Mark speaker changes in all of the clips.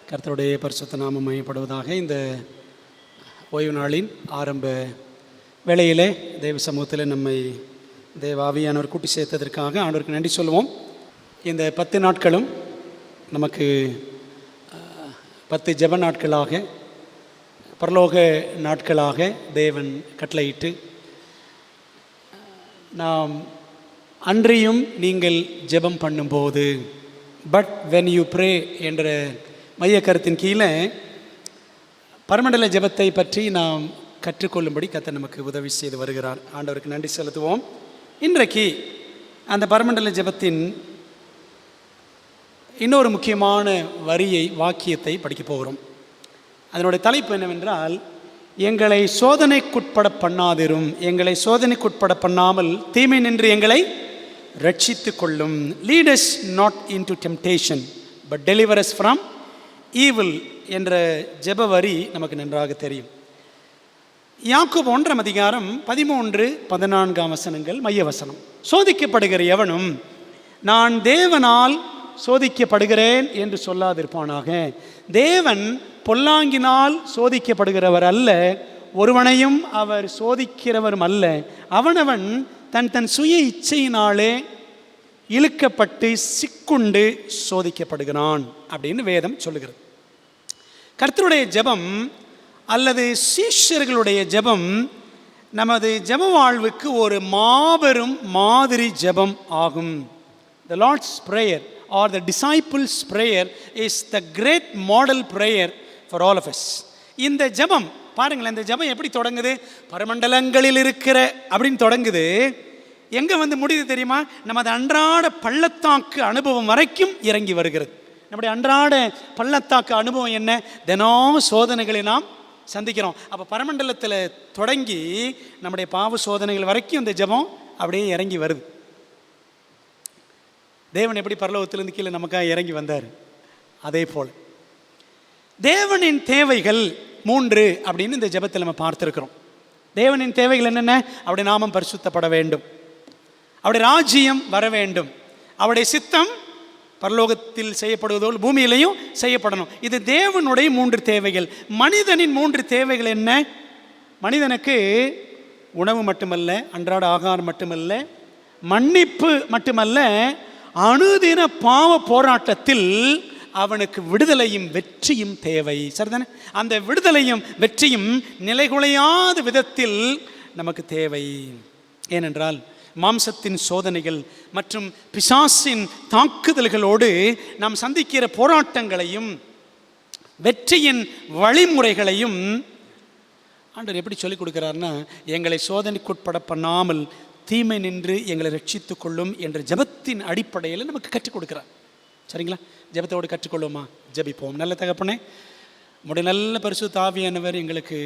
Speaker 1: கர்த்தருடைய பரிசுத்த நாமம் மையப்படுவதாக. இந்த ஓய்வு நாளின் ஆரம்ப வேளையிலே தேவ சமூகத்தில் நம்மை தேவ ஆவியானவர் கூட்டி சேர்த்ததற்காக ஆண்டவருக்கு நன்றி சொல்லுவோம். இந்த 10 நாட்களும் நமக்கு 10 ஜெப நாட்களாக, பரலோக நாட்களாக தேவன் கட்டளையிட்டு நாம் அன்றியும் நீங்கள் ஜெபம் பண்ணும்போது பட் வென் யூ ப்ரே என்ற மைய கருத்தின் கீழே பரமண்டல ஜெபத்தை பற்றி நாம் கற்றுக்கொள்ளும்படி கர்த்தர் நமக்கு உதவி செய்து வருகிறார். ஆண்டவருக்கு நன்றி செலுத்துவோம். இன்றைக்கு அந்த பரமண்டல ஜெபத்தின் இன்னொரு முக்கியமான வாக்கியத்தை படிக்க போகிறோம். அதனுடைய தலைப்பு என்னவென்றால், எங்களை சோதனைக்குட்பட பண்ணாதிரும், எங்களை சோதனைக்குட்பட பண்ணாமல் தீமை நின்று எங்களை ரட்சித்து கொள்ளும். Lead as not into temptation but deliver as from evil என்ற ஜெப வரி நமக்கு நன்றாக தெரியும். யாக்கோபு 1ஆம் அதிகாரம் 13-14 வசனங்கள் மைய வசனம். சோதிக்கப்படுகிற எவனும் நான் தேவனால் சோதிக்கப்படுகிறேன் என்று சொல்லாதிருப்பானாக. தேவன் பொல்லாங்கினால் சோதிக்கப்படுகிறவர் அல்ல, ஒருவனையும் அவர் சோதிக்கிறவரும் அல்ல. அவனவன் தன் சுய இச்சையினாலே இழுக்கப்பட்டு சிக்குண்டு சோதிக்கப்படுகிறான் அப்படின்னு வேதம் சொல்லுகிறது. கர்த்தருடைய ஜெபம் அல்லது சீஷர்களுடைய ஜெபம் நமது ஜெப வாழ்வுக்கு ஒரு மாபெரும் மாதிரி ஜெபம் ஆகும். The Lord's Prayer or the Disciples' Prayer is the great model prayer for all of us. இந்த ஜெபம் பாருங்களேன், இந்த ஜெபம் எப்படி தொடங்குது? பரமண்டலங்களில் இருக்கிற அப்படின்னு தொடங்குது. எங்கே வந்து முடியுது தெரியுமா? நமது அன்றாட பள்ளத்தாக்கு அனுபவம் வரைக்கும் இறங்கி வருகிறது. நம்முடைய அன்றாட பள்ளத்தாக்கு அனுபவம் என்ன? தினம் சோதனைகளை நாம் சந்திக்கிறோம். அப்போ பரமண்டலத்தில் தொடங்கி நம்முடைய பாவ சோதனைகள் வரைக்கும் இந்த ஜெபம் அப்படியே இறங்கி வருது. தேவன் எப்படி பரலோகத்திலிருந்து கீழே நமக்காக இறங்கி வந்தார், அதே போல் தேவனின் தேவைகள் 3 அப்படின்னு இந்த ஜெபத்தில் நம்ம பார்த்துருக்கிறோம். தேவனின் தேவைகள் என்னென்ன? அவருடைய நாமம் பரிசுத்தப்பட வேண்டும், அவருடைய ராஜ்யம் வர வேண்டும், அவருடைய சித்தம் பரலோகத்தில் செய்யப்படுவதோடு பூமியிலையும் செய்யப்படணும். இது தேவனுடைய 3 தேவைகள். மனிதனின் 3 தேவைகள் என்ன? மனிதனுக்கு உணவு மட்டுமல்ல, அன்றாட ஆகாரம் மட்டுமல்ல, மன்னிப்பு மட்டுமல்ல, அனுதின பாவ போராட்டத்தில் அவனுக்கு விடுதலையும் வெற்றியும் தேவை. சரிதானே? அந்த விடுதலையும் வெற்றியும் நிலைகுலையாத விதத்தில் நமக்கு தேவை. ஏனென்றால் மாம்சத்தின் சோதனைகள் மற்றும் பிசாசின் தாக்குதல்களோடு நாம் சந்திக்கிற போராட்டங்களையும் வெற்றியின் வழிமுறைகளையும் ஆண்டவர் எப்படி சொல்லிக் கொடுக்கிறார்னா, எங்களை சோதனைக்குட்பட பண்ணாமல் தீமை நின்று எங்களை ரட்சித்து கொள்ளும் என்ற ஜெபத்தின் அடிப்படையில் நமக்கு கற்றுக் கொடுக்கிறார். சரிங்களா? ஜெபத்தோடு கற்றுக்கொள்ளுமா? ஜெபிப்போம். நல்ல தகப்பனே, உம்முடைய நல்ல பரிசுத்த ஆவியானவர் எங்களுக்கு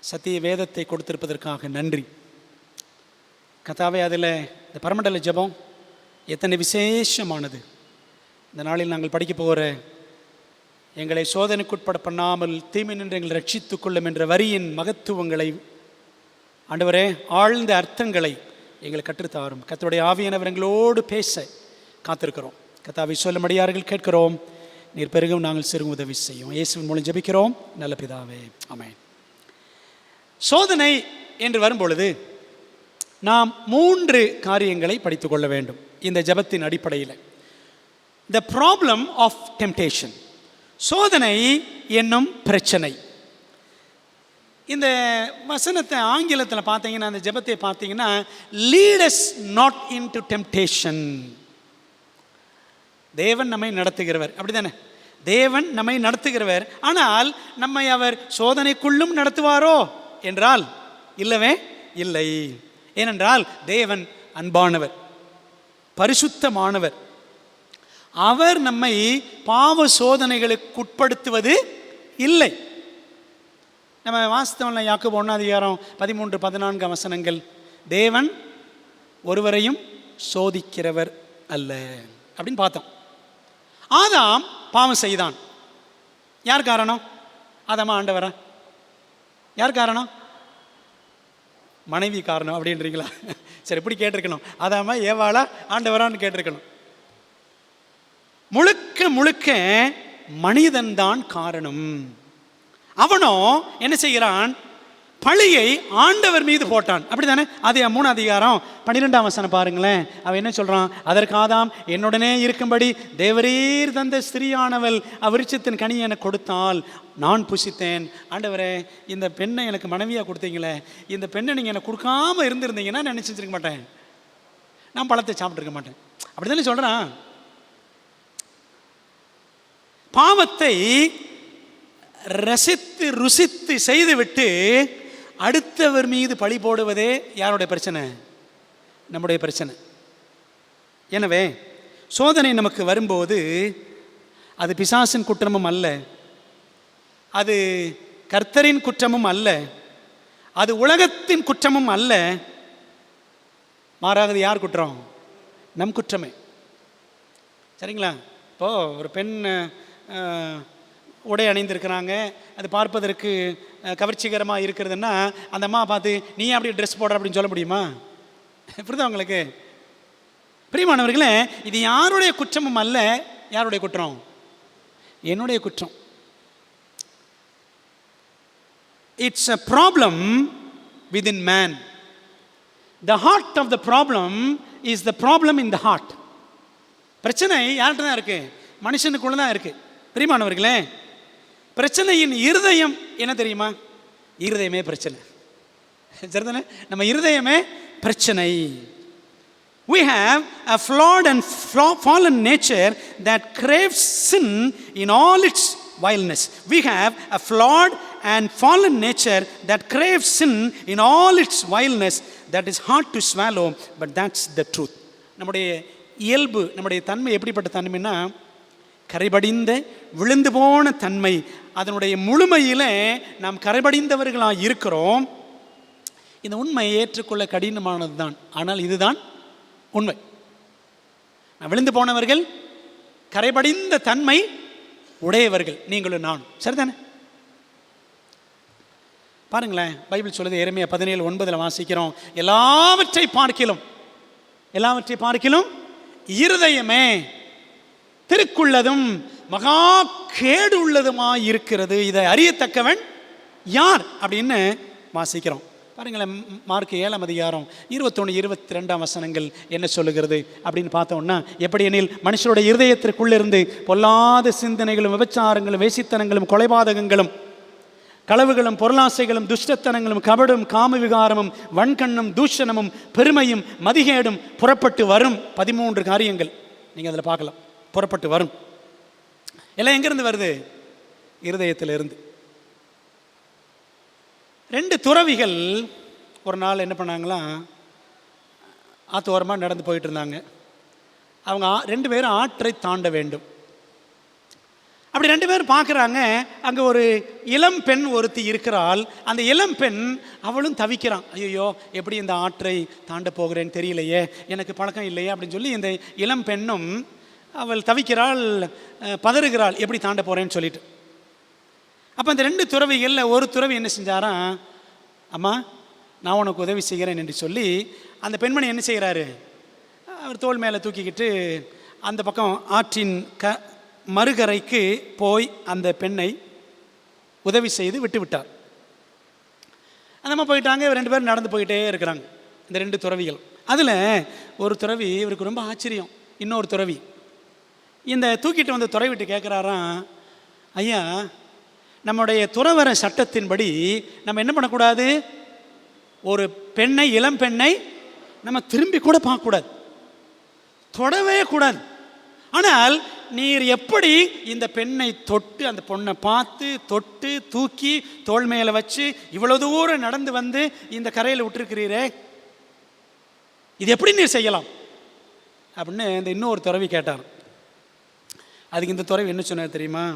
Speaker 1: சத்திய வேதத்தை கொடுத்திருப்பதற்காக நன்றி. கர்த்தாவே, அதில் இந்த பரமண்டல ஜெபம் எத்தனை விசேஷமானது. இந்த நாளில் நாங்கள் படிக்க போகிற எங்களை சோதனைக்குட்பட பண்ணாமல் தீமை நின்று எங்களை ரட்சித்து கொள்ளும் என்ற வரியின் மகத்துவங்களை ஆண்டவரே, ஆழ்ந்த அர்த்தங்களை எங்களை கற்றுத்தாரும். கர்த்தருடைய ஆவியானவர் எங்களோடு பேச காத்திருக்கிறோம். கர்த்தாவை சொல்லும்படியார்கள் கேட்கிறோம். நீர் பெருகும், நாங்கள் சிறு உதவி செய்யும். இயேசுவின் மூலம் ஜெபிக்கிறோம் நல்ல பிதாவே, ஆமென். சோதனை என்று வரும்பொழுது நாம் 3 காரியங்களை படித்து கொள்ள வேண்டும் இந்த ஜெபத்தின் அடிப்படையில். த ப்ராப்ளம் ஆஃப் டெம்டேஷன், சோதனை என்னும் பிரச்சனை. இந்த வசனத்தை ஆங்கிலத்தில் பார்த்தீங்கன்னா, அந்த ஜெபத்தை பார்த்தீங்கன்னா, lead as not into temptation. தேவன் நம்மை நடத்துகிறவர், அப்படிதானே? தேவன் நம்மை நடத்துகிறவர். ஆனால் நம்மை அவர் சோதனைக்குள்ளும் நடத்துவாரோ என்றால் இல்லவே இல்லை. ஏனென்றால் தேவன் அன்பானவர், பரிசுத்தமானவர். அவர் நம்மை பாவ சோதனைகளுக்கு உட்படுத்துவது இல்லை. நம்ம வாஸ்தவம்ல யாக்கோபு 1ஆம் அதிகாரம் 13-14 வசனங்கள், தேவன் ஒருவரையும் சோதிக்கிறவர் அல்ல அப்படின்னு பார்த்தோம். ஆதாம் பாவம் செய்தான். யார் காரணம்? ஆதாமா ஆண்டவரா? யார் காரணம்? மனைவி காரணம் அப்படின்றீங்களா? சரி, இப்படி கேட்டிருக்கணும். ஆதாமா ஏவாளா ஆண்டவரான்னு கேட்டிருக்கணும். முழுக்க முழுக்க மனிதன்தான் காரணம். அவனோ என்ன செய்கிறான்? பழியை ஆண்டவர் மீது போட்டான். அப்படித்தானே? அது 3 அதிகாரம் 12ஆம் வசனம் பாருங்களேன். அவன் என்ன சொல்றான்? அதற்கு ஆதாம், என்னுடனே இருக்கும்படி தேவரீர் தந்த ஸ்திரீயானவள் விருட்சத்தின் கனியை எனக்கு கொடுத்தால் நான் புசித்தேன். ஆண்டவரே, இந்த பெண்ணை எனக்கு மனைவியா கொடுத்தீங்களே, இந்த பெண்ணை நீங்க எனக்கு கொடுக்காம இருந்திருந்தீங்கன்னா நினைச்சிருக்க மாட்டேன், நான் பழத்தை சாப்பிட்டுருக்க மாட்டேன். அப்படித்தானே சொல்றான். பாவத்தை ரசித்து ருசித்து செய்துவிட்டு அடுத்தவர் மீது பழி போடுவதே யாருடைய பிரச்சனை? நம்முடைய பிரச்சனை. எனவே சோதனை நமக்கு வரும்போது அது பிசாசின் குற்றமும் அல்ல, அது கர்த்தரின் குற்றமும் அல்ல, அது உலகத்தின் குற்றமும் அல்ல. மாறாக யார் குற்றம்? நம் குற்றமே. சரிங்களா? இப்போது ஒரு பெண் உடை அணிந்திருக்கிறாங்க, அது பார்ப்பதற்கு கவர்ச்சிகரமாக இருக்கிறதுன்னா அந்த அம்மா பார்த்து நீ அப்படி ட்ரெஸ் போடுற அப்படின்னு சொல்ல முடியுமா? புரியுதா உங்களுக்கு? பிரியமானவர்களே, இது யாருடைய குற்றமும் அல்ல. யாருடைய குற்றம்? என்னுடைய குற்றம். It's a problem within man. The heart of the problem is the problem in the heart. பிரச்சனை யார்கிட்ட தான் இருக்கு? மனுஷனுக்குள்ள தான் இருக்கு. பிரியமானவர்களே, பிரச்சனையின் இருதயம் என்ன தெரியுமா? இருதயமே பிரச்சனை. சரிதானே? நம்ம இருதயமே பிரச்சனை. We have a flawed and fallen nature that craves sin in all its vileness. We have a flawed and fallen nature that craves sin in all its vileness, that is hard to swallow, but that's the truth. நம்முடைய இயல்பு, நம்முடைய தன்மை எப்படிப்பட்ட தன்மைன்னா, கரைபடிந்த விழுந்து போன தன்மை. அதனுடைய முழுமையிலே நாம் கரைபடிந்தவர்களாக இருக்கிறோம். இந்த உண்மையை ஏற்றுக்கொள்ள கடினமானது தான், ஆனால் இதுதான் உண்மை. நான் விழுந்து போனவர்கள், கரைபடிந்த தன்மை உடையவர்கள் நீங்களும் நானும். சரிதானே? பாருங்களேன், பைபிள் சொல்லுது, எரேமியா 17:9 வாசிக்கிறோம், எல்லாவற்றை பார்க்கிலும் இருதயமே திருக்குள்ளதும் மகா கேடு உள்ளதுமாய் இருக்கிறது, இதை அறியத்தக்கவன் யார் அப்படின்னு வாசிக்கிறோம். பாருங்களேன், மார்க் 7ஆம் அதிகாரம் 21, 22 வசனங்கள் என்ன சொல்லுகிறது அப்படின்னு பார்த்தோம்னா, எப்படி எனில் மனுஷருடைய இருதயத்திற்குள்ளிருந்து பொல்லாத சிந்தனைகளும் விபச்சாரங்களும் வேசித்தனங்களும் கொலைபாதகங்களும் களவுகளும் பொருளாசைகளும் துஷ்டத்தனங்களும் கபடும் காமவிகாரமும் வன்கண்ணும் தூஷணமும் பெருமையும் மதிகேடும் புறப்பட்டு வரும். 13 காரியங்கள் நீங்கள் அதில் பார்க்கலாம். புறப்பட்டு வரும். எல்லாம் எங்கிருந்து வருது? இருதயத்திலிருந்து. 2 துறவிகள் ஒரு நாள் என்ன பண்ணாங்களாம், ஆத்தோரமாக நடந்து போயிட்டு இருந்தாங்க. அவங்க 2 பேரும் ஆற்றை தாண்ட வேண்டும். அப்படி 2 பேரும் பார்க்குறாங்க, அங்கே ஒரு இளம் பெண் ஒருத்தி இருக்கிறாள். அந்த இளம் பெண் அவளும் தவிக்கிறான். ஐயோ, எப்படி இந்த ஆற்றை தாண்ட போகிறேன்னு தெரியலையே, எனக்கு பழக்கம் இல்லையே அப்படின்னு சொல்லி இந்த இளம் பெண்ணும் அவள் தவிக்கிறாள், பதறுகிறாள், எப்படி தாண்ட போகிறேன்னு சொல்லிட்டு. அப்போ அந்த 2 துறவிகளில் ஒரு துறவி என்ன செஞ்சாராம், அம்மா நான் உனக்கு உதவி செய்கிறேன் என்று சொல்லி அந்த பெண்மணி என்ன செய்கிறாரு, அவர் தோள் மேலே தூக்கிக்கிட்டு அந்த பக்கம் ஆற்றின் மறுகரைக்கு போய் அந்த பெண்ணை உதவி செய்து விட்டு விட்டார். அந்த அம்மா போயிட்டாங்க. 2 பேரும் நடந்து போயிட்டே இருக்கிறாங்க, இந்த 2 துறவிகள். அதில் ஒரு துறவி, இவருக்கு ரொம்ப ஆச்சரியம். இன்னொரு துறவி இந்த தூக்கிட்டு வந்து துறவிட்டு கேட்குறாராம், ஐயா, நம்முடைய துறவர சட்டத்தின்படி நம்ம என்ன பண்ணக்கூடாது, ஒரு பெண்ணை, இளம் பெண்ணை நம்ம திரும்பி கூட பார்க்கக்கூடாது, தொடவே கூடாது. ஆனால் நீர் எப்படி இந்த பெண்ணை தொட்டு, அந்த பொண்ணை பார்த்து தொட்டு தூக்கி தோள் மேலே வச்சு இவ்வளோ தூரம் நடந்து வந்து இந்த கரையில் விட்டுருக்கிறீரே, இது எப்படி நீர் செய்யலாம் அப்படின்னு இந்த இன்னொரு துறவி கேட்டார். அதுக்கு இந்த துறவி என்ன சொன்னார் தெரியுமா,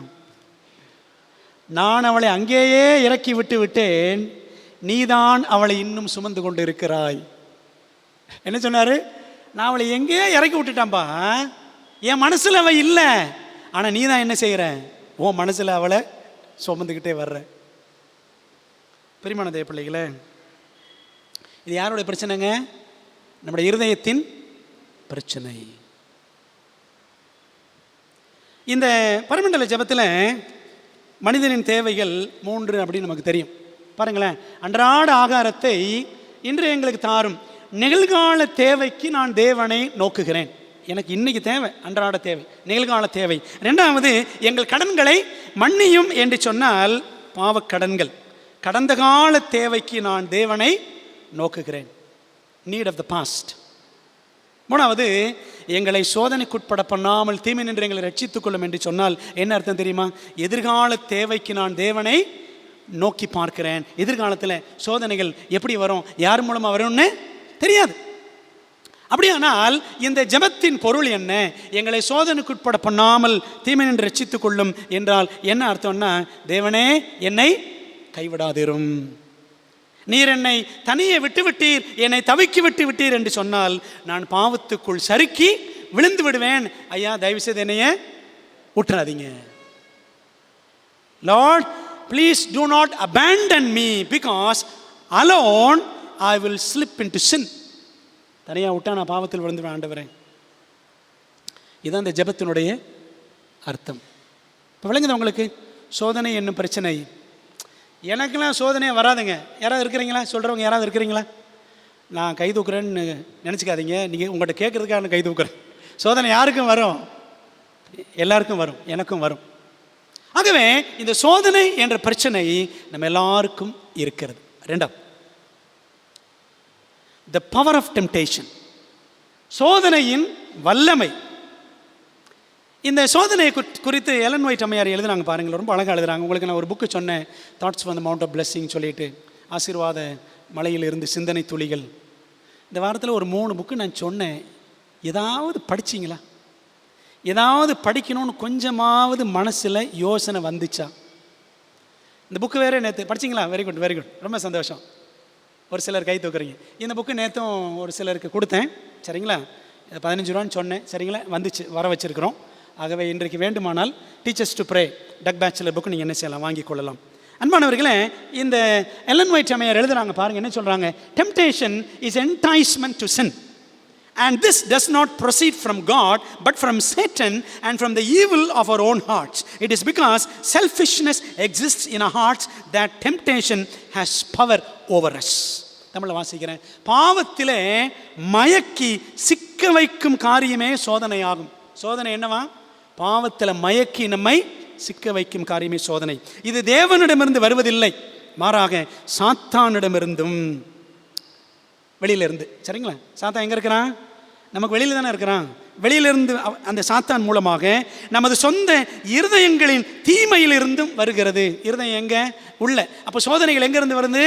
Speaker 1: நான் அவளை அங்கேயே இறக்கி விட்டு விட்டேன், நீதான் அவளை இன்னும் சுமந்து கொண்டு இருக்கிறாய். என்ன சொன்னார், நான் அவளை எங்கேயே இறக்கி விட்டுட்டான்பா, என் மனசில் அவள் இல்லை, ஆனால் நீ தான் என்ன செய்கிற, உன் மனசில் அவளை சுமந்துக்கிட்டே வர்ற. பிரியமான தேவ பிள்ளைகளே, இது யாருடைய பிரச்சனைங்க? நம்முடைய இருதயத்தின் பிரச்சனை. இந்த பரமண்டல ஜெபத்தில் மனிதனின் தேவைகள் 3 அப்படின்னு நமக்கு தெரியும். பாருங்களேன், அன்றாட ஆகாரத்தை இன்று எங்களுக்கு தாரும். நிகழ்கால தேவைக்கு நான் தேவனை நோக்குகிறேன். எனக்கு இன்னைக்கு தேவை, அன்றாட தேவை, நிகழ்கால தேவை. 2வது, எங்கள் கடன்களை மன்னியும் என்று சொன்னால் பாவக்கடன்கள், கடந்த கால தேவைக்கு நான் தேவனை நோக்குகிறேன். Need of the past. 3வது, எங்களை சோதனைக்குட்பட பண்ணாமல் தீமை நின்று எங்களை ரட்சித்துக் கொள்ளும் என்று சொன்னால் என்ன அர்த்தம் தெரியுமா? எதிர்கால தேவைக்கு நான் தேவனை நோக்கி பார்க்கிறேன். எதிர்காலத்தில் சோதனைகள் எப்படி வரும், யார் மூலமாக வரும்னு தெரியாது. அப்படியானால் இந்த ஜெபத்தின் பொருள் என்ன? எங்களை சோதனைக்குட்பட பண்ணாமல் தீமை நின்று ரட்சித்துக் கொள்ளும் என்றால் என்ன அர்த்தம்னா, தேவனே என்னை கைவிடாதிரும், நீர் என்னை தனியே விட்டுவிட்டீர், என்னை தவிக்கி விட்டு விட்டீர் என்று சொன்னால் நான் பாவத்துக்குள் சறுக்கி விழுந்து விடுவேன். ஐயா, தயவு செய்து என்னைய விட்டுறாதீங்க. Lord, please do not abandon me because alone I will slip into sin. தனியாக விட்டா நான் பாவத்தில் விழுந்துவேன் ஆண்டவரே. இதுதான் இந்த ஜெபத்தினுடைய அர்த்தம். இப்போ விளங்குது உங்களுக்கு? சோதனை என்னும் பிரச்சனை. எனக்கெல்லாம் சோதனையே வராதுங்க. யாராவது இருக்கிறீங்களா? சொல்கிறவங்க யாராவது இருக்கிறீங்களா? நான் கை தூக்குறேன்னு நினச்சிக்காதீங்க. நீங்கள் உங்கள்கிட்ட கேட்குறதுக்காக நான் கை தூக்குறேன். சோதனை யாருக்கும் வரும், எல்லாருக்கும் வரும், எனக்கும் வரும். ஆகவே இந்த சோதனை என்ற பிரச்சனை நம்ம எல்லாருக்கும் இருக்கிறது. 2வது, the power of temptation, சோதனையின் வல்லமை. இந்த சோதனையை குறித்து எலன் ஒயிட் அம்மையார் எழுதுனாங்க பாருங்கள், ரொம்ப அழகாக எழுதுறாங்க. உங்களுக்கு நான் ஒரு புக்கு சொன்னேன், thoughts from the mount of blessing சொல்லிட்டு, ஆசீர்வாத மலையில் இருந்து சிந்தனை துளிகள். இந்த வாரத்தில் ஒரு 3 புக்கு நான் சொன்னேன். ஏதாவது படிச்சிங்களா? ஏதாவது படிக்கணும்னு கொஞ்சமாவது மனசில் யோசனை வந்துச்சா? இந்த புக்கு வேறு நேற்று படிச்சிங்களா? வெரி குட், வெரி குட், ரொம்ப சந்தோஷம். ஒரு சிலர் கை தூக்குறீங்க. இந்த புக்கு நேற்றும் ஒரு சிலருக்கு கொடுத்தேன், சரிங்களா? 15 ரூபான்னு சொன்னேன், சரிங்களா? வந்துச்சு, வர வச்சுருக்கிறோம். ஆகவே இன்றைக்கு வேண்டுமானால் teachers to pray tuck bachelor book நீங்கள் என்ன செய்யலாம், வாங்கி கொள்ளலாம். அன்பானவர்களே, இந்த எலன் ஒயிட் அம்மையார் எழுதுறாங்க பாருங்க, என்ன சொல்கிறாங்க? Temptation is enticement to sin. And this does not proceed from God, but from Satan and from the evil of our own hearts. It is because selfishness exists in our hearts that temptation has power over us. தமிழில் வாசிக்கிறேன். பாவத்திலே மயக்கி சிக்க வைக்கும் காரியமே சோதனையாகும். சோதனை என்னவா? பாவத்தில் மயக்கி நம்மை சிக்க வைக்கும் காரியமே சோதனை. இது தேவனிடமிருந்து வருவதில்லை, மாறாக சாத்தானிடமிருந்தும், வெளியிலிருந்து. சரிங்களா? சாத்தான் எங்கே இருக்கிறான்? நமக்கு வெளியில் தானே இருக்கிறான். வெளியிலிருந்து அந்த சாத்தான் மூலமாக நமது சொந்த இருதயங்களின் தீமையிலிருந்தும் வருகிறது. இருதயம் எங்கே? உள்ள. அப்போ சோதனைகள் எங்கேருந்து வருது?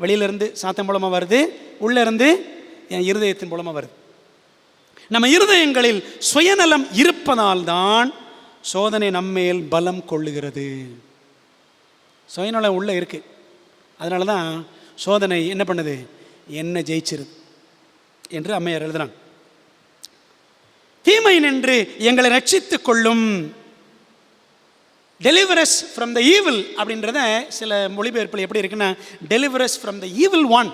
Speaker 1: வெளியிலிருந்து சாத்தான் மூலமாக வருது, உள்ளே இருந்து என் இருதயத்தின் மூலமாக வருது. நம்ம இருதயங்களில் சுயநலம் இருப்பதால் தான் சோதனை நம்மேல் பலம் கொள்ளுகிறது. சுயநலம் உள்ளே இருக்குது, அதனால தான் சோதனை என்ன பண்ணுது? என்ன ஜெயிச்சிருது என்று அம்மையார் எழுதுறாங்க. தீமை நின்று எங்களை ரட்சித்துக் கொள்ளும், டெலிவரஸ் ஃப்ரம் த ஈவில் அப்படின்றத சில மொழிபெயர்ப்பில் எப்படி இருக்குன்னா, deliver us from the evil one,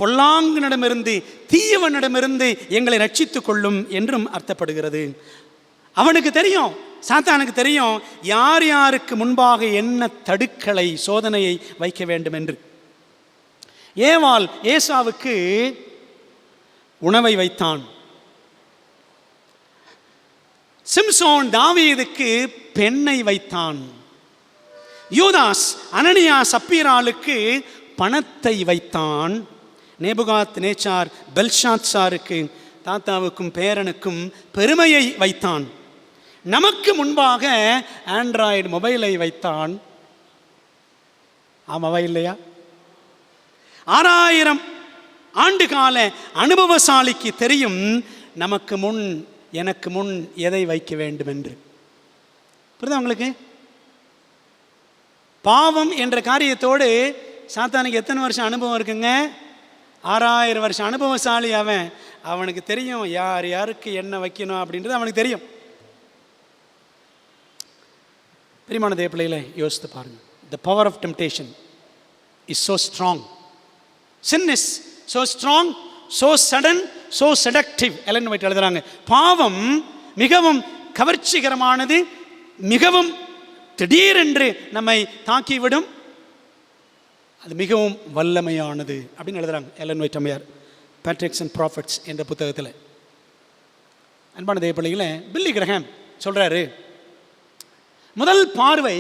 Speaker 1: பொல்லாங்கனிடமிருந்து தீயவனிடமிருந்து எங்களை ரட்சித்துக் கொள்ளும் என்றும் அர்த்தப்படுகிறது. அவனுக்கு தெரியும், சாத்தானுக்கு தெரியும் யார் யாருக்கு முன்பாக என்ன தடுக்களை, சோதனையை வைக்க வேண்டும் என்று. ஏவாள் ஏசாவுக்கு உணவை வைத்தான். சிம்சோன் தாவீதுக்கு பெண்ணை வைத்தான். யூதாஸ் அனனியா சப்பீராளுக்கு பணத்தை வைத்தான். நேபுகாத் நேச்சார் பெல்ஷாத்சாருக்கு, தாத்தாவுக்கும் பேரனுக்கும் பெருமையை வைத்தான். நமக்கு முன்பாக ஆண்ட்ராய்டு மொபைலை வைத்தான். ஆமாவா இல்லையா? 6000 ஆண்டு கால அனுபவசாலிக்கு தெரியும் நமக்கு முன், எனக்கு முன் எதை வைக்க வேண்டும் என்று. புரியுதா உங்களுக்கு? பாவம் என்ற காரியத்தோடு சாத்தானுக்கு எத்தனை வருஷம் அனுபவம் இருக்குங்க? 6000 வருஷம் அனுபவசாலி அவன். அவனுக்கு தெரியும் யார் யாருக்கு என்ன வைக்கணும் அப்படின்றது அவனுக்கு தெரியும். பிரியமான தேவ பிள்ளைகளை யோசித்து பாருங்க. The power of temptation is so strong. Sin is so strong, so sudden, so seductive. Elon white எழுதுறாங்க, பாவம் மிகவும் கவர்ச்சிகரமானது, மிகவும் திடீரென்று நம்மை தாக்கிவிடும். அது மிகவும் வல்லமையானது அப்படின்னு எழுதுறாங்க Elon white Ammaiyar Patrick's and profits என்ற புத்தகத்தில். அன்பான தேவ பிள்ளைகளே, பில்லி கிரஹாம் சொல்கிறாரு, முதல் பார்வை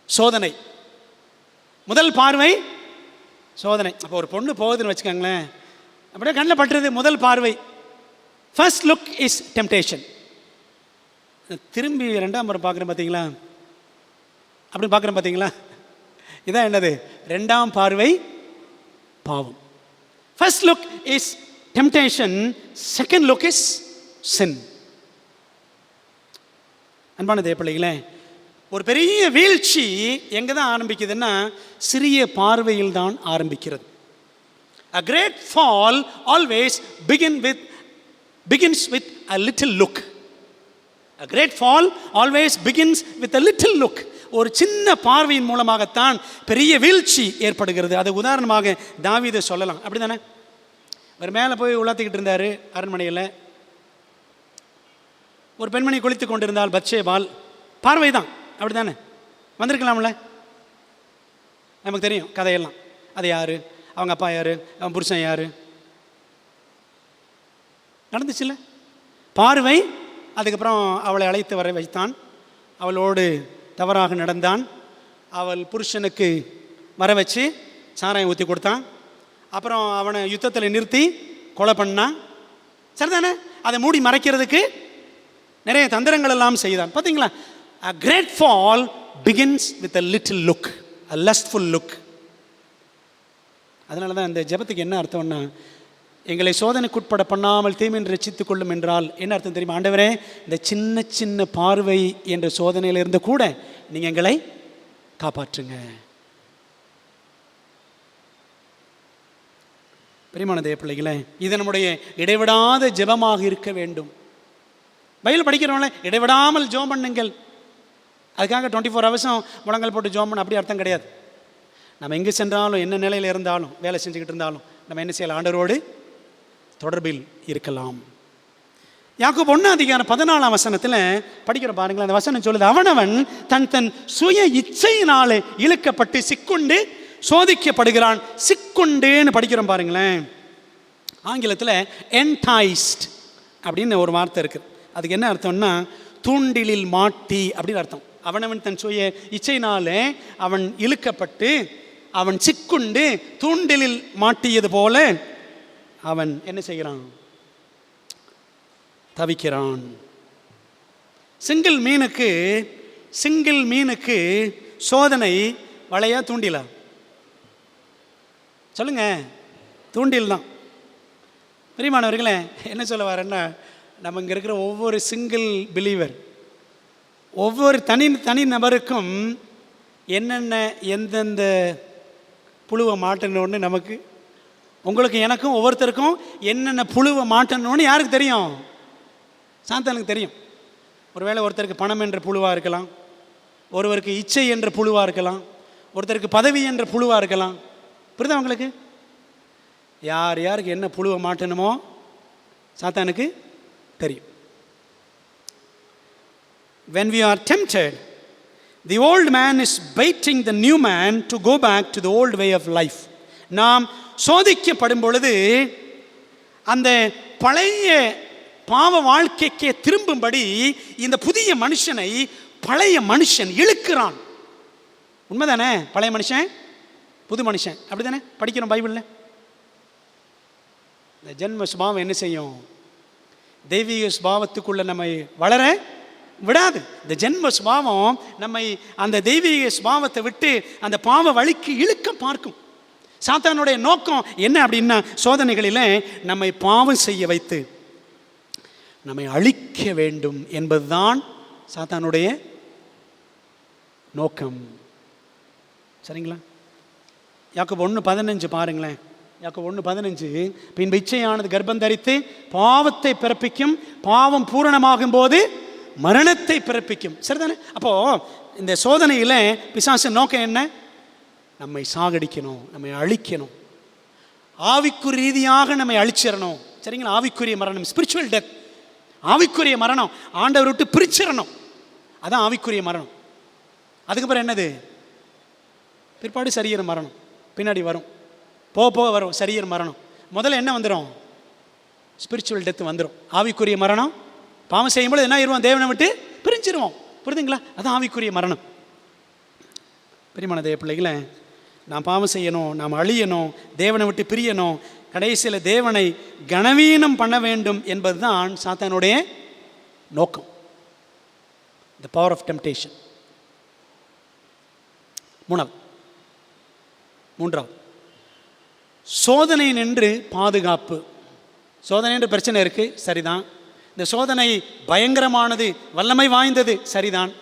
Speaker 1: சோதனை. முதல் பார்வை சோதனை. அப்போ ஒரு பொண்ணு போகுதுன்னு வச்சுக்கோங்களேன், அப்படியே கண்ணில் பட்டுறது முதல் பார்வை. First look is temptation. திரும்பி ரெண்டாம் முறை பார்க்குறேன் பார்த்தீங்களா, அப்படி பார்க்குறேன் பார்த்தீங்களா, இதான் என்னது? ரெண்டாம் பார்வை பாவம். First look is temptation, second look is sin. அன்பான தேவ பிள்ளைகளே, ஒரு பெரிய வீழ்ச்சி எங்கே தான் ஆரம்பிக்குதுன்னா சிறிய பார்வையில் தான் ஆரம்பிக்கிறது. A great fall always begins with a little look. A great fall always begins with a little look. ஒரு சின்ன பார்வையின் மூலமாகத்தான் பெரிய வீழ்ச்சி ஏற்படுகிறது. அது உதாரணமாக தாவீதை சொல்லலாம். அப்படி தானே? ஒரு மேலே போய் உலாத்திக்கிட்டு இருந்தார் அரண்மனையில். ஒரு பெண்மணி குளித்து கொண்டிருந்தால் பத்சேபாள். பார்வை தான், அப்படி தானே? வந்திருக்கலாம்ல, நமக்கு தெரியும் கதையெல்லாம். அது யார், அவங்க அப்பா யார், அவன் புருஷன் யார், நடந்துச்சுல்ல பார்வை. அதுக்கப்புறம் அவளை அழைத்து வர வைத்தான், அவளோடு தவறாக நடந்தான், அவள் புருஷனுக்கு வர வச்சு சாராயம் ஊற்றி கொடுத்தான், அப்புறம் அவனை யுத்தத்தில் நிறுத்தி கொலை பண்ணான். சரிதானே? அதை மூடி மறைக்கிறதுக்கு நிறைய தந்திரங்கள் எல்லாம் செய்தான். பார்த்தீங்களா? A great fall begins with a little look, a lustful look. அதனால தான் இந்த ஜெபத்துக்கு என்ன அர்த்தம்னா, எங்களை சோதனைக்குட்பட பண்ணாமல் தீமையை ரட்சித்துக் கொள்ளும் என்றால் என்ன அர்த்தம் தெரியுமா? ஆண்டவரே, இந்த சின்ன சின்ன பார்வை என்ற சோதனையிலிருந்து கூட நீங்கள் எங்களை காப்பாற்றுங்க. பிரியமான தேவ பிள்ளைகளே, இது நம்முடைய இடைவிடாத ஜெபமாக இருக்க வேண்டும். பைபிள் படிக்கிறவங்களே இடைவிடாமல் ஜெபம் பண்ணுங்கள். அதுக்காக 24 hours முழங்கல் போட்டு ஜெபம் பண்ண அப்படி அர்த்தம் கிடையாது. நம்ம எங்கே சென்றாலும், என்ன நிலையில் இருந்தாலும், வேலை செஞ்சுக்கிட்டு இருந்தாலும் நம்ம என்ன செய்யலாம்? ஆண்டவரோடு தொடர்பில் இருக்கலாம். யாக்கோபு 1:14 படிக்கிற பாருங்களேன். அந்த வசனம் சொல்லுது, அவனவன் தன் தன் சுய இச்சையினாலே இழுக்கப்பட்டு சிக்குண்டு சோதிக்கப்படுகிறான். சிக்குண்டுன்னு படிக்கிறோம் பாருங்களேன். ஆங்கிலத்தில் enticed அப்படின்னு ஒரு வார்த்தை இருக்குது. அதுக்கு என்ன அர்த்தம்னா தூண்டிலில் மாட்டி அப்படின்னு அர்த்தம். அவனவன் தன் சுய இச்சையினாலே அவன் இழுக்கப்பட்டு அவன் சிக்குண்டு தூண்டிலில் மாட்டியது போல அவன் என்ன செய்கிறான்? தவிக்கிறான். சிங்கிள் மீனுக்கு சோதனை வலையா தூண்டிலா? சொல்லுங்க, தூண்டில் தான். பிரியமானவர்களே, என்ன சொல்ல வரேன்னா, நம்ம இங்கே இருக்கிற ஒவ்வொரு சிங்கிள் பிலீவர், ஒவ்வொரு தனி நபருக்கும் என்னென்ன எந்தெந்த புழுவை மாட்டணும்னு நமக்கு, உங்களுக்கு எனக்கும் ஒவ்வொருத்தருக்கும் என்னென்ன புழுவை மாட்டணும்னு யாருக்கு தெரியும்? சாத்தானுக்கு தெரியும். ஒருவேளை ஒருத்தருக்கு பணம் என்ற புழுவாக இருக்கலாம், ஒருவருக்கு இச்சை என்ற புழுவாக இருக்கலாம், ஒருத்தருக்கு பதவி என்ற புழுவாக இருக்கலாம். புரியுதா உங்களுக்கு? யார் யாருக்கு என்ன புழுவை மாட்டணுமோ சாத்தானுக்கு தெரியும். When we are tempted, the old man is baiting the new man to go back to the old way of life. நாம் சோதிக்கப்படும் பொழுது அந்த பழைய பாவ வாழ்க்கைக்கு திரும்பும்படி இந்த புதிய மனுஷனை பழைய மனுஷன் இழுக்கிறான். உண்மைதானே? பழைய மனுஷன் புது மனுஷன், அப்படி தானே படிக்கிறோம் பைபிளில். இந்த ஜென்ம சுபாவம் என்ன செய்யும்? தெய்வீக சுபாவத்துக்குள்ள நம்மை வளர விடாது. இந்த ஜென்ம சுபாவம் நம்மை அந்த தெய்வீக சுபாவத்தை விட்டு அந்த பாவ வழிக்கு இழுக்க பார்க்கும். சாத்தானுடைய நோக்கம் என்ன அப்படின்னா, சோதனைகளில் நம்மை பாவம் செய்ய வைத்து நம்மை அழிக்க வேண்டும் என்பதுதான் சாத்தானுடைய நோக்கம். சரிங்களா? யாக்கோபு 1:15 பாருங்களேன். யாக்கோபு 1:15, பின்பு இச்சையானது கர்ப்பம் தரித்து பாவத்தை பிறப்பிக்கும், பாவம் பூரணமாகும் போது மரணத்தை பிறப்பிக்கும். சரிதானே? அப்போ இந்த சோதனையில் பிசாசு நோக்கம் என்ன? நம்மை சாகடிக்கணும், நம்மை அழிக்கணும், ஆவிக்குரிய ரீதியாக நம்மை அழிச்சிடணும். சரிங்களா? ஆவிக்குரிய மரணம், ஸ்பிரிச்சுவல் டெத், ஆவிக்குரிய மரணம், ஆண்டவர் விட்டு பிரிச்சிடணும். அதான் ஆவிக்குரிய மரணம். அதுக்கப்புறம் என்னது? பிற்பாடு சரீர மரணம் பின்னாடி வரும், போக போக வரும் சரீர மரணம். முதல்ல என்ன வந்துடும்? ஸ்பிரிச்சுவல் டெத் வந்துடும். ஆவிக்குரிய மரணம், பாவம் செய்யும்போது என்ன ஆயிடுவோம்? தேவனை விட்டு பிரிஞ்சிருவோம். புரியுதுங்களா? அதான் ஆவிக்குரிய மரணம். பிரியமான தேவ பிள்ளைகளை, நாம் பாவம் செய்யணும், நாம் அழியணும், தேவனை விட்டு பிரியணும், கடைசியில் தேவனை கனவீனம் பண்ண வேண்டும் என்பது தான் சாத்தானுடைய நோக்கம். The power of temptation. மூன்றாவது சோதனை நின்று பாதுகாப்பு. சோதனை என்ற பிரச்சனை இருக்குது, சரிதான். இந்த சோதனை பயங்கரமானது, வல்லமை வாய்ந்தது, சரிதான்.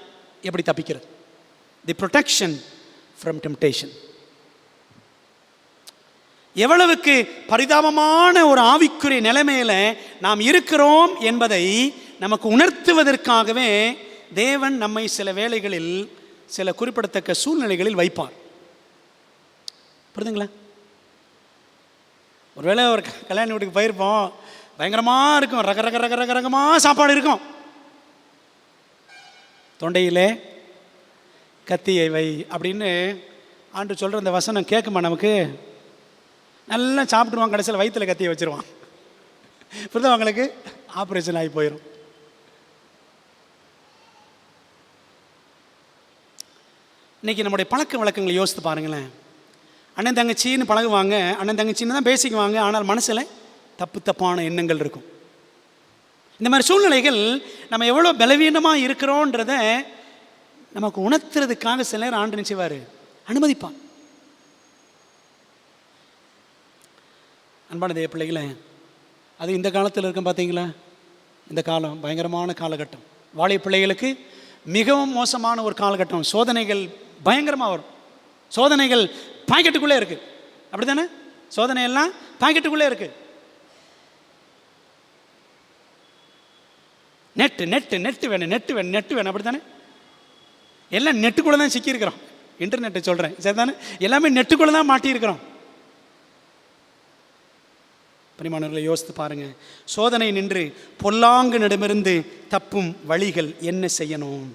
Speaker 1: எப்படி தப்பிக்கிறது? தி ப்ரொடெக்ஷன் ஃப்ரம் டெம்டேஷன். எவ்வளவுக்கு பரிதாபமான ஒரு ஆவிக்குரிய நிலைமையில் நாம் இருக்கிறோம் என்பதை நமக்கு உணர்த்துவதற்காகவே தேவன் நம்மை சில வேளைகளில் சில குறிப்பிடத்தக்க சூழ்நிலைகளில் வைப்பார். புரியுதுங்களா? ஒருவேளை ஒரு கல்யாண வீட்டுக்கு போயிருப்போம், பயங்கரமாக இருக்கும், ரக ரக ரக ரக ரகமாக சாப்பாடு இருக்கும். தொண்டையிலே கத்தியை வை அப்படின்னு ஆண்டு சொல்கிற அந்த வசனம் கேட்குமா நமக்கு? நல்லா சாப்பிட்டுருவான், கடைசியில் வயிற்றில் கத்தியை வச்சுருவான். புரியுதா அவங்களுக்கு? ஆப்ரேஷன் ஆகி போயிடும். இன்றைக்கி நம்முடைய பழக்க வழக்கங்களை யோசித்து பாருங்களேன். அண்ணன் தங்கச்சின்னு பழகுவாங்க, அண்ணன் தங்கச்சின்னு தான் பேசிக்குவாங்க, ஆனால் மனசில் தப்பான எண்ணங்கள் இருக்கும். இந்த மாதிரி சூழ்நிலைகள் நம்ம எவ்வளோ பலவீனமாக இருக்கிறோன்றத நமக்கு உணர்த்துறதுக்காக சில நேரம் ஆண்டு நிச்சயவார் அனுமதிப்பான். அன்பான தேவ பிள்ளைகளை, அது இந்த காலத்தில் இருக்கும் பார்த்தீங்களா? இந்த காலம் பயங்கரமான காலகட்டம். வாலிப பிள்ளைகளுக்கு மிகவும் மோசமான ஒரு காலகட்டம். சோதனைகள் பயங்கரமாக வரும். சோதனைகள் பாக்கெட்டுக்குள்ளே இருக்குது, அப்படி தானே? சோதனை எல்லாம் பாக்கெட்டுக்குள்ளே இருக்குது. நெட்டு வேணும், அப்படி தானே? எல்லாம் நெட்டுக்குள்ளே தான் சிக்கியிருக்கிறோம். இன்டர்நெட்டை சொல்கிறேன், சரி தானே? எல்லாமே நெட்டுக்குள்ளே தான் மாட்டியிருக்கிறோம். பிரியமானவர்களை, யோசித்து பாருங்கள். சோதனை நின்று பொல்லாங்கனிடமிருந்து தப்பும் வழிகள் என்ன செய்யணும்?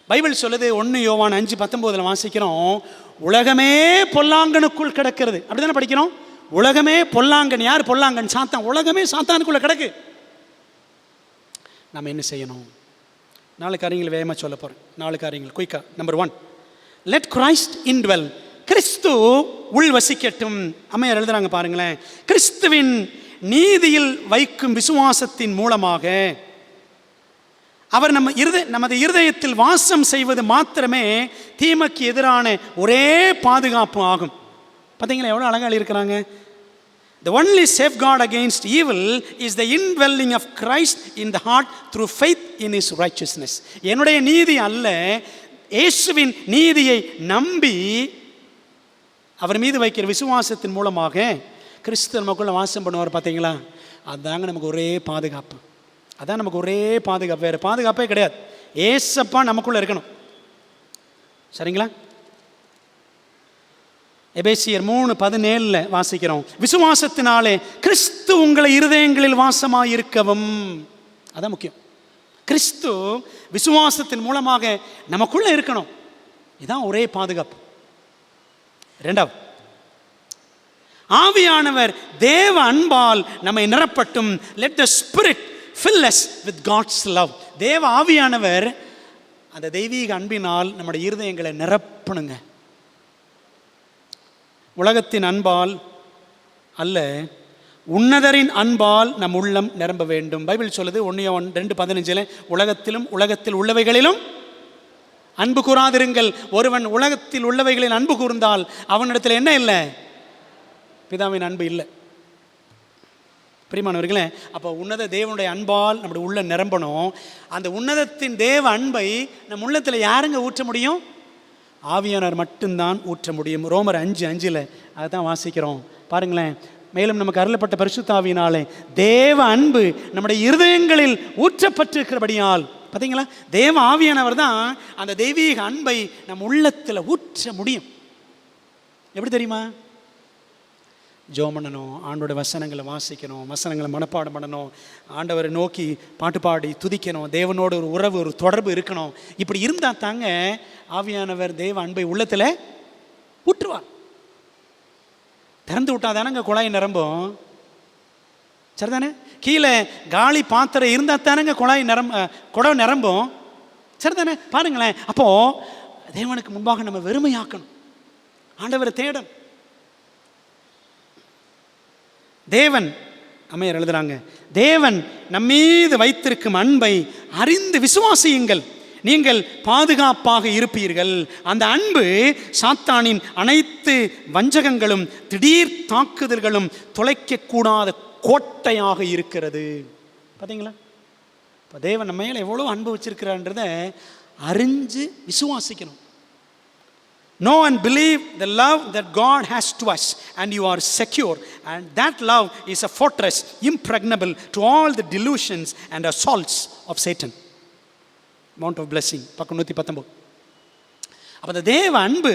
Speaker 1: பைபிள் சொல்லுது, 1 யோவான் 5:19 வாசிக்கிறோம், உலகமே பொல்லாங்கனுக்குள் கிடக்கிறது. அப்படி தானே படிக்கிறோம்? உலகமே பொல்லாங்கன். யார் பொல்லாங்கன்? சாத்தான். உலகமே சாத்தானுக்குள்ளே கிடக்கு. நம்ம என்ன செய்யணும்? 4 காரியங்கள் வேகமாக சொல்ல போகிறேன். 4 காரியங்கள் குயிக்கா. Number 1, let Christ indwell. கிறிஸ்து உள் வசிக்கட்டும். அம்மையார் எழுதுறாங்க பாருங்களேன், கிறிஸ்துவின் நீதியில் வைக்கும் விசுவாசத்தின் மூலமாக அவர் நமது இருதயத்தில் வாசம் செய்வது மாத்திரமே தீமைக்கு எதிரான ஒரே பாதுகாப்பு ஆகும். பார்த்தீங்களா எவ்வளோ அழகாக இருக்கிறாங்க? The only safeguard against evil is the indwelling of Christ in the heart through faith in his righteousness. என்னுடைய நீதி அல்ல, இயேசுவின் நீதியை நம்பி அவர் மீது வைக்கிற விசுவாசத்தின் மூலமாக கிறிஸ்து நமக்குள்ள வாசம் பண்ணுவார். பார்த்தீங்களா? அதுதாங்க நமக்கு ஒரே பாதுகாப்பு. அதான் நமக்கு ஒரே பாதுகாப்பு, வேறு பாதுகாப்பே கிடையாது. ஏசப்பா நமக்குள்ளே இருக்கணும். சரிங்களா? எபேசியர் 3:17 வாசிக்கிறோம், விசுவாசத்தினாலே கிறிஸ்து உங்களை இருதயங்களில் வாசமாக இருக்கவும். அதான் முக்கியம். கிறிஸ்து விசுவாசத்தின் மூலமாக நமக்குள்ளே இருக்கணும். இதுதான் ஒரே பாதுகாப்பு. 2வது, ஆவியானவர் தேவ அன்பால் நம்மை நிரப்பட்டும். Let the spirit fill us with God's love. தேவ ஆவியானவர் அந்த தெய்வீக அன்பினால் நம்முடைய இருதயங்களை நிரப்பணுங்க. உலகத்தின் அன்பால் அல்ல, உன்னதரின் அன்பால் நம் உள்ளம் நிரம்ப வேண்டும். பைபிள் சொல்லுது 1 யோவான் 2:15 உலகத்திலும் உலகத்தில் உள்ளவைகளிலும் அன்பு கூறாதிருங்கள். ஒருவன் உலகத்தில் உள்ளவைகளில் அன்பு கூர்ந்தால் அவனிடத்தில் என்ன இல்லை? பிதாவின் அன்பு இல்லை. பிரியமானவர்களே, அப்போ உன்னத தேவனுடைய அன்பால் நம்முடைய உள்ள நிரம்பணும். அந்த உன்னதத்தின் தேவ அன்பை நம் உள்ளத்தில் யாருங்க ஊற்ற முடியும்? ஆவியானவர் மட்டும்தான் ஊற்ற முடியும். ரோமர் 5:5 அதை தான் வாசிக்கிறோம் பாருங்களேன். மேலும் நமக்கு அருளப்பட்ட பரிசுத்த ஆவியினாலே தேவ அன்பு நம்முடைய இருதயங்களில் ஊற்றப்பட்டிருக்கிறபடியால், பார்த்தீங்களா, தேவ ஆவியானவர் தான் அந்த தெய்வீக அன்பை நம் உள்ளத்தில் ஊற்ற முடியும். எப்படி தெரியுமா? ஜெபம் பண்ணணும், ஆண்டோட வசனங்களை வாசிக்கணும், வசனங்களை மனப்பாடம் பண்ணணும், ஆண்டவரை நோக்கி பாட்டு பாடி துதிக்கணும், தேவனோட ஒரு உறவு, ஒரு தொடர்பு இருக்கணும். இப்படி இருந்தால் தாங்க ஆவியானவர் தேவ அன்பை உள்ளத்தில் ஊற்றுவார். திறந்து விட்டால் தானேங்க குழாய் நிரம்பும். சரிதானே? கீழே காலி பாத்திரம் இருந்தால் தானேங்க குடம் நிரம்பும். சரிதானே? பாருங்களேன். அப்போது தேவனுக்கு முன்பாக நம்ம வெறுமையாக்கணும், ஆண்டவரை தேடணும். தேவன் அம்மையார் எழுதுறாங்க, தேவன் நம்மீது வைத்திருக்கும் அன்பை அறிந்து விசுவாசியுங்கள், நீங்கள் பாதுகாப்பாக இருப்பீர்கள். அந்த அன்பு சாத்தானின் அனைத்து வஞ்சகங்களும் திடீர் தாக்குதல்களும் துளைக்கக்கூடாத கோட்டையாக இருக்கிறது. பார்த்தீங்களா? இப்போ தேவன் நம்ம மேலே எவ்வளோ அன்பு வச்சிருக்கிறான்றதை அறிஞ்சு விசுவாசிக்கணும். Know and believe the love that God has to us, and you are secure. And that love is a fortress impregnable to all the delusions and assaults of Satan. Mount of Blessing, பக்கம் 119. அப்போ அந்த தேவ அன்பு,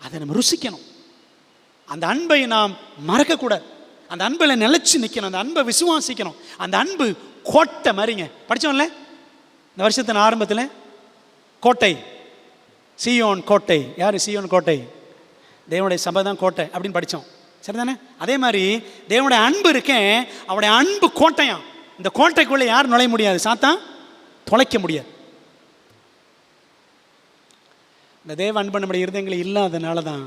Speaker 1: அதை நம்ம ருசிக்கணும். அந்த அன்பை நாம் மறக்கக்கூடாது. அந்த அன்பில் நிலைச்சு நிற்கணும். அந்த அன்பை விசுவாசிக்கணும். அந்த அன்பு கோட்டை மாதிரிங்க. படித்தோம்ல இந்த வருஷத்தின் ஆரம்பத்தில், கோட்டை, சீயோன் கோட்டை. யார் சீயோன் கோட்டை? தேவனுடைய சபை தான் கோட்டை அப்படின்னு படித்தோம். சரிதானே? அதே மாதிரி தேவனுடைய அன்பு இருக்கேன், அவருடைய அன்பு கோட்டையாம். இந்த கோட்டைக்குள்ளே யார் நுழைய முடியாது, சாத்தான் தொலைக்க முடியாது. இந்த தேவ அன்பு நம்முடைய இருதயங்களில் இல்லாதனால தான்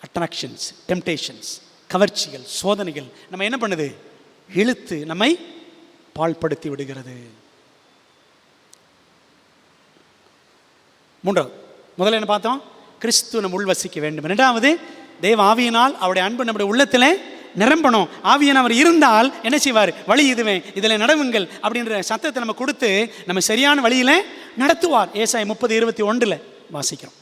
Speaker 1: அட்ராக்ஷன்ஸ், டெம்டேஷன்ஸ், கவர்ச்சிகள், சோதனைகள் நம்ம என்ன பண்ணுது, இழுத்து நம்மை பாழ்படுத்தி விடுகிறது. மூன்றாவது, முதல்ல என்ன பார்த்தோம்? கிறிஸ்து நம்ம உள்வசிக்க வேண்டும். இரண்டாவது, தேவ ஆவியினால் அவருடைய அன்பு நம்முடைய உள்ளத்தில் நிரம்பணும். ஆவியானவர் இருந்தால் என்ன செய்வார்? வழி இதுவே, இதில் நடவுங்கள் அப்படின்ற சத்தத்தை நம்ம கொடுத்து நம்ம சரியான வழியில் நடத்துவார். ஏசாயா 30:21 வாசிக்கிறோம்.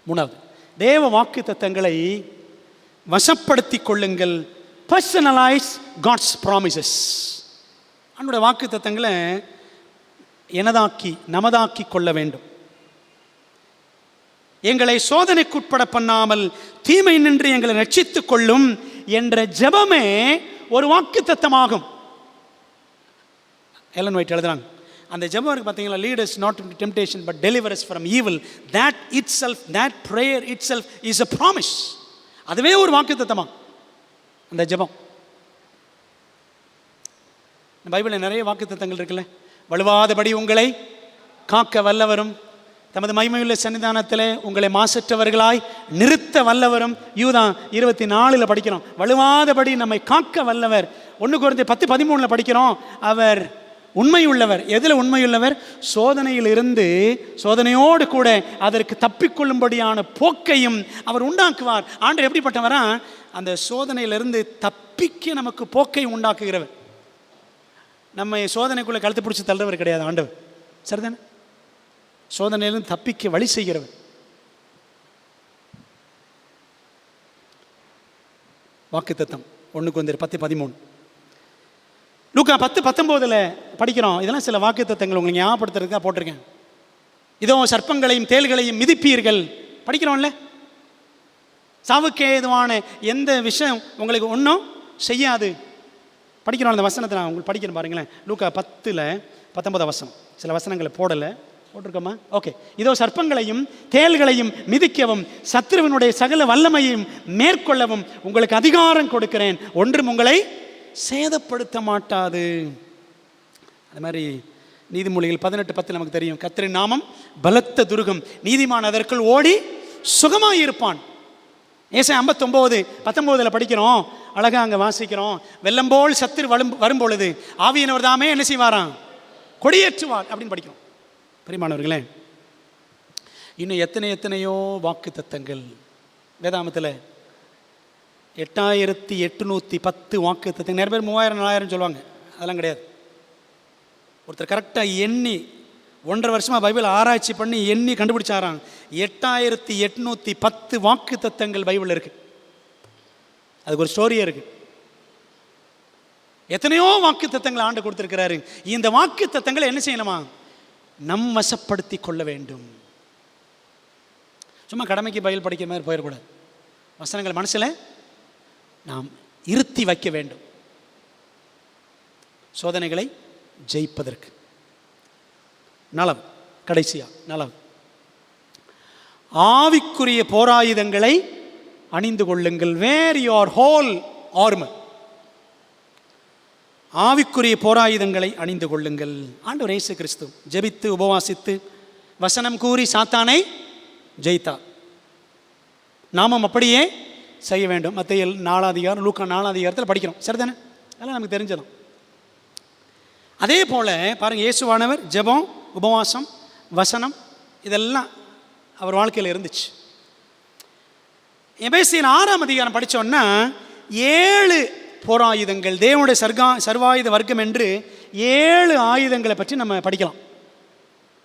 Speaker 1: மூணாவது, தேவ வாக்கு தத்தங்களை வசப்படுத்தி கொள்ளுங்கள். Personalise God's promises. அவனுடைய வாக்கு தத்தங்களை எனதாக்கி நமதாக்கி கொள்ள வேண்டும். எங்களை சோதனைக்குட்பட பண்ணாமல் தீமை நின்று எங்களை ரட்சித்துக் கொள்ளும் என்ற ஜெபமே ஒரு வாக்கு தத்தமாகும். எலன் ஒயிட் எழுதுறாங்க, அந்த ஜெபம் இருக்கு பார்த்தீங்களா, lead us not into temptation but deliver us from evil. that itself, that prayer itself is a promise. அதுவே ஒரு வாக்கு தத்தமா அந்த ஜெபம். பைபிளில் நிறைய வாக்கு தத்தங்கள் இருக்குல்ல. வலுவாதபடி உங்களை காக்க வல்லவரும், தமது மகிமையுள்ள சன்னிதானத்தில் உங்களை மாசற்றவர்களாய் நிறுத்த வல்லவரும். யூதா 24 படிக்கிறோம், வலுவாதபடி நம்மை காக்க வல்லவர். 1 கொரிந்தியர் 10:13 படிக்கிறோம், அவர் உண்மையுள்ளவர். எதில் உண்மையுள்ளவர்? சோதனையில் இருந்து சோதனையோடு கூட அதற்கு தப்பிக்கொள்ளும்படியான போக்கையும் அவர் உண்டாக்குவார். ஆண்டவர் எப்படிப்பட்டவரா? அந்த சோதனையிலிருந்து தப்பிக்க நமக்கு போக்கை உண்டாக்குகிறவர். நம்ம சோதனைக்குள்ளே கழுத்து பிடிச்சி தள்ளுறவர் கிடையாது ஆண்டவர். சரிதானே? சோதனையிலிருந்து தப்பிக்க வழி செய்கிறவர். வாக்குத்தத்தம் 1 கொரிந்தியர் 10:13, லூக்கா 10:19 படிக்கிறோம். இதெல்லாம் சில வாக்குத்தத்தங்கள் உங்களுக்கு ஞாபகப்படுத்துறதுக்காக போட்டிருக்கேன். இதோ சர்ப்பங்களையும் தேள்களையும் மிதிப்பீர்கள். படிக்கிறோம்ல. சாவுக்கு ஏதுவான எந்த விஷயம் உங்களுக்கு ஒன்றும் செய்யாது. படிக்கிறோம் அந்த வசனத்தை. நான் உங்களுக்கு படிக்கிறேன் பாருங்களேன். லூக்கா 10:19 சில வசனங்களை போட்டிருக்கோமா? ஓகே. இதோ சர்ப்பங்களையும் தேள்களையும் மிதிக்கவும் சத்ருவினுடைய சகல வல்லமையும் மேற்கொள்ளவும் உங்களுக்கு அதிகாரம் கொடுக்கிறேன், ஒன்றும் உங்களை சேதப்படுத்த மாட்டாது. அது மாதிரி நீதிமொழிகள் 18:10 நமக்கு தெரியும், கர்த்தரின் நாமம் பலத்த துருகம், நீதிமான் அதற்குள் ஓடி சுகமாயிருப்பான். ஏசாயா 59:19 படிக்கிறோம், அழகா அங்கே வாசிக்கிறோம். வெள்ளம் போல் சத்துரு வரும் பொழுது ஆவியானவர் தாமே என்ன செய்வாராம்? கொடியேற்றுவார் அப்படின்னு படிக்கிறோம். பிரியமானவர்களே, இன்னும் எத்தனையோ வாக்கு தத்தங்கள் வேதாமத்தில் 8810 வாக்கு தத்தங்கள். நிறைய பேர் 3000 4000 சொல்லுவாங்க. அதெல்லாம் கிடையாது. ஒருத்தர் கரெக்டாக எண்ணி 1.5 வருஷமாக பைபிள் ஆராய்ச்சி பண்ணி எண்ணி கண்டுபிடிச்சாராம். 8810 வாக்கு தத்தங்கள் பைபிளில் இருக்கு. அதுக்கு ஒரு ஸ்டோரியே இருக்கு. எத்தனையோ வாக்கு தத்தங்களை ஆண்டு கொடுத்திருக்கிறாரு. இந்த வாக்கு தத்தங்களை என்ன செய்யணுமா? நம் வசப்படுத்தி கொள்ள வேண்டும். சும்மா கடமைக்கு பைபிள் படிக்கிற மாதிரி போயிடக்கூடாது. வசனங்கள் மனசில் நாம் இருத்தி வைக்க வேண்டும், சோதனைகளை ஜெயிப்பதற்கு. நலம், கடைசியா நலம், ஆவிக்குரிய போராயுதங்களை அணிந்து கொள்ளுங்கள். வேர் யுவர் ஹோல் ஆர்மர். ஆவிக்குரிய போராயுதங்களை அணிந்து கொள்ளுங்கள். ஆண்டவர் இயேசு கிறிஸ்து ஜெபித்து உபவாசித்து வசனம் கூறி சாத்தானை ஜெயித்தார். நாமும் அப்படியே செய்ய வேண்டும். மத்தேயு 4 அதிகாரம், லூக்கா 4 அதிகாரத்தில் படிக்கிறோம். சரிதானே? அதெல்லாம் நமக்கு தெரிஞ்சதும். அதே போல் பாருங்கள், இயேசுவானவர் ஜெபம், உபவாசம், வசனம் இதெல்லாம் அவர் வாழ்க்கையில் இருந்துச்சு. எபேசியர் 6 அதிகாரம் படித்தோன்னா 7 போராயுதங்கள், தேவனுடைய சர்வாயுத வர்க்கம் என்று 7 ஆயுதங்களை பற்றி நம்ம படிக்கலாம்.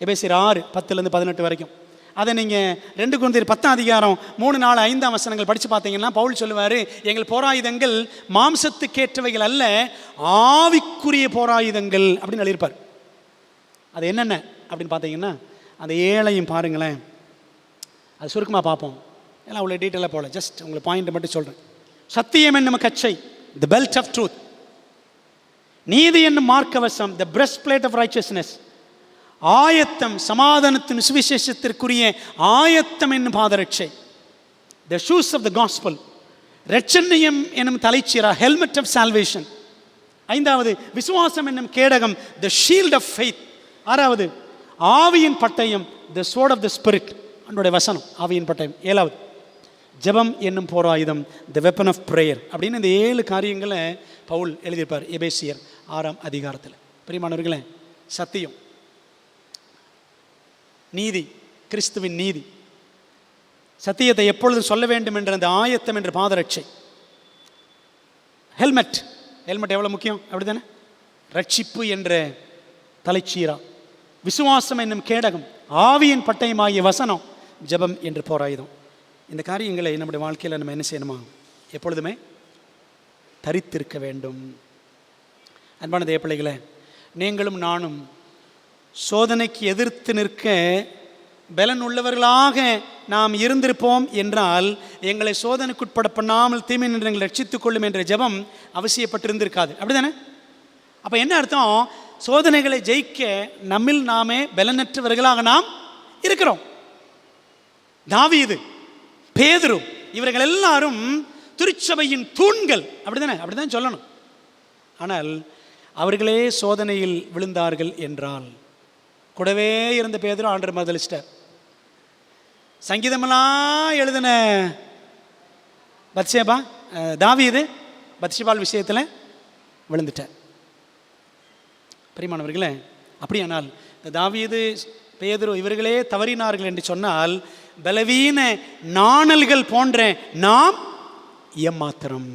Speaker 1: எபேசியர் 6 10-18 வரைக்கும். அதை நீங்கள் 2 கொரிந்தியர் 10 அதிகாரம் 3, 4, 5 வசனங்கள் படித்து பார்த்தீங்கன்னா பவுல் சொல்லுவார், எங்கள் போராயுதங்கள் மாம்சத்துக்கேற்றவைகள் அல்ல, ஆவிக்குரிய போராயுதங்கள் அப்படின்னு எழுதியிருப்பார். அது என்னென்ன அப்படின்னு பார்த்தீங்கன்னா அந்த 7ஐயும் பாருங்களேன். அது சுருக்கமாக பார்ப்போம், எல்லாம் அவ்வளோ டீட்டெயிலாக போகல, ஜஸ்ட் உங்களுக்கு பாயிண்ட் மட்டும் சொல்கிறேன். சத்தியம் என்னும் கச்சை, தி பெல்ட் ஆஃப் ட்ரூத். நீதி என்னும் மார்க்கவசம், the breastplate of righteousness. ஆயத்தம், சமாதானத்தின் சுவிசேஷத்திற்குரிய ஆயத்தம் என்னும் பாதரட்சை, the shoes of the gospel. இரட்சணியம் என்னும் தலைச்சீரா, ஹெல்மெட் ஆஃப் சால்வேஷன். 5வது விசுவாசம் என்னும் கேடகம், தி ஷீல்ட் ஆஃப் ஃபெய்த். 6வது ஆவியின் பட்டயம், the sword of the spirit, அவனுடைய வசனம், ஆவியின் பட்டயம். 7வது ஜெபம் என்னும் போராயுதம், தி வெப்பன் ஆஃப் பிரேயர். அப்படின்னு இந்த 7 காரியங்களை பவுல் எழுதியிருப்பார் எபேசியர் 6 அதிகாரத்தில். பிரியமானவர்களே, சத்தியம், நீதி, கிறிஸ்துவின் நீதி, சத்தியத்தை எப்பொழுதும் சொல்ல வேண்டும் என்ற அந்த ஆயத்தம் என்ற பாதரட்சை, ஹெல்மெட். ஹெல்மெட் எவ்வளோ முக்கியம், அப்படி தானே? ரட்சிப்பு என்ற தலைச்சீரா, விசுவாசம் என்னும் கேடகம், ஆவியின் பட்டயமாகிய வசனம், ஜெபம் என்று போராயுதம். இந்த காரியங்களை நம்முடைய வாழ்க்கையில் நம்ம என்ன செய்யணுமா? எப்பொழுதுமே தரித்திருக்க வேண்டும். அன்பான தேவ பிள்ளைகளே, நீங்களும் நானும் சோதனைக்கு எதிர்த்து நிற்க பலன் உள்ளவர்களாக நாம் இருந்திருப்போம் என்றால் எங்களை சோதனைக்குட்பட பண்ணாமல் தீமை நின்று எங்களை ரட்சித்துக் கொள்ளும் என்ற ஜெபம் அவசியப்பட்டிருந்திருக்காது. அப்படி தானே? அப்போ என்ன அர்த்தம்? சோதனைகளை ஜெயிக்க நம்மில் நாமே பலனற்றவர்களாக நாம் இருக்கிறோம். தாவீது, பேதுரு, இவர்கள் எல்லாரும் திருச்சபையின் தூண்கள். அப்படிதானே? அப்படிதான் சொல்லணும். ஆனால் அவர்களே சோதனையில் விழுந்தார்கள் என்றால், கூடவே இருந்த பேதுரு ஆண்டவர் மறுதலிச்சிட்டார். சங்கீதமெல்லாம் எழுதின பத்சேபா, தாவீது பத்சேபால் விஷயத்தில் விழுந்துட்டார். பிரியமானவர்களே, அப்படியானால் தாவீது, பேதுரு இவர்களே தவறினார்கள் என்று சொன்னால், பலவீன நாணல்கள் போன்ற நாம் ஏமாத்திரம்.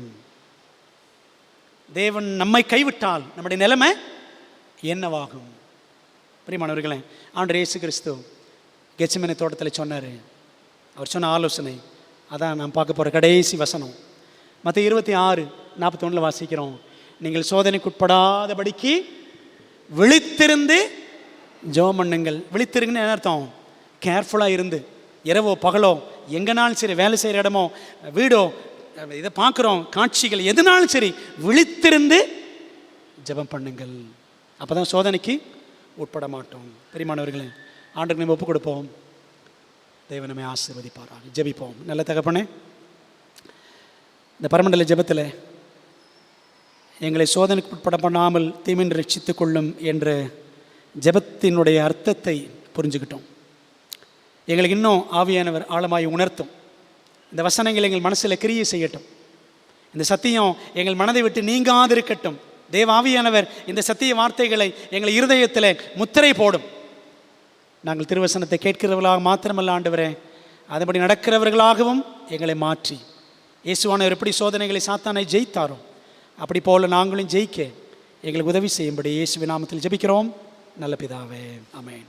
Speaker 1: தேவன் நம்மை கைவிட்டால் நம்முடைய நிலைமை என்னவாகும்? பிரியமானவர்களே, ஆண்டவர் இயேசு கிறிஸ்து கெத்செமனே தோட்டத்தில் சொன்னார். அவர் சொன்ன ஆலோசனை அதான் நாம் பார்க்க போகிற கடைசி வசனம். மத்தேயு 26:41 வாசிக்கிறோம். நீங்கள் சோதனைக்குட்படாதபடிக்கு விழித்திருந்து ஜெபம் பண்ணுங்கள். விழித்திருங்கன்னு என்ன அர்த்தம்? கேர்ஃபுல்லாக இருந்து, இரவோ பகலோ எங்கேனாலும் சரி, வேலை செய்கிற இடமோ வீடோ, இதை பார்க்குறோம் காட்சிகள் எதுனாலும் சரி, விழித்திருந்து ஜெபம் பண்ணுங்கள். அப்போ தான் சோதனைக்கு உட்பட மாட்டோம். பிரியமானவர்களே, ஆண்டவருக்கு நம்ம ஒப்புக் கொடுப்போம். தேவன் நம்மை ஆசீர்வதிப்பாராக. ஜெபிப்போம். நல்ல தகப்பனே, இந்த பரமண்டல ஜெபத்தில் எங்களை சோதனைக்கு உட்பட பண்ணாமல் தீமின்றி ரட்சித்துக் கொள்ளும் என்ற ஜெபத்தினுடைய அர்த்தத்தை புரிஞ்சுக்கிட்டோம். எங்களுக்கு இன்னும் ஆவியானவர் ஆழமாய் உணர்த்தும். இந்த வசனங்கள் எங்கள் மனசில் கிரியை செய்யட்டும். இந்த சத்தியம் எங்கள் மனதை விட்டு நீங்காதிருக்கட்டும். தேவ ஆவியானவர் இந்த சத்திய வார்த்தைகளை எங்கள் இருதயத்தில் முத்திரை போடும். நாங்கள் திருவசனத்தை கேட்கிறவர்களாக மாத்திரமல்ல ஆண்டவரே, அதன்படி நடக்கிறவர்களாகவும் எங்களை மாற்றி, இயேசுவானவர் எப்படி சோதனைகளை சாத்தானை ஜெயித்தாரோ அப்படி போல நாங்களும் ஜெயிக்க எங்களுக்கு உதவி செய்யும்படி இயேசுவின் நாமத்தில் ஜெபிக்கிறோம் நல்ல பிதாவே. ஆமென்.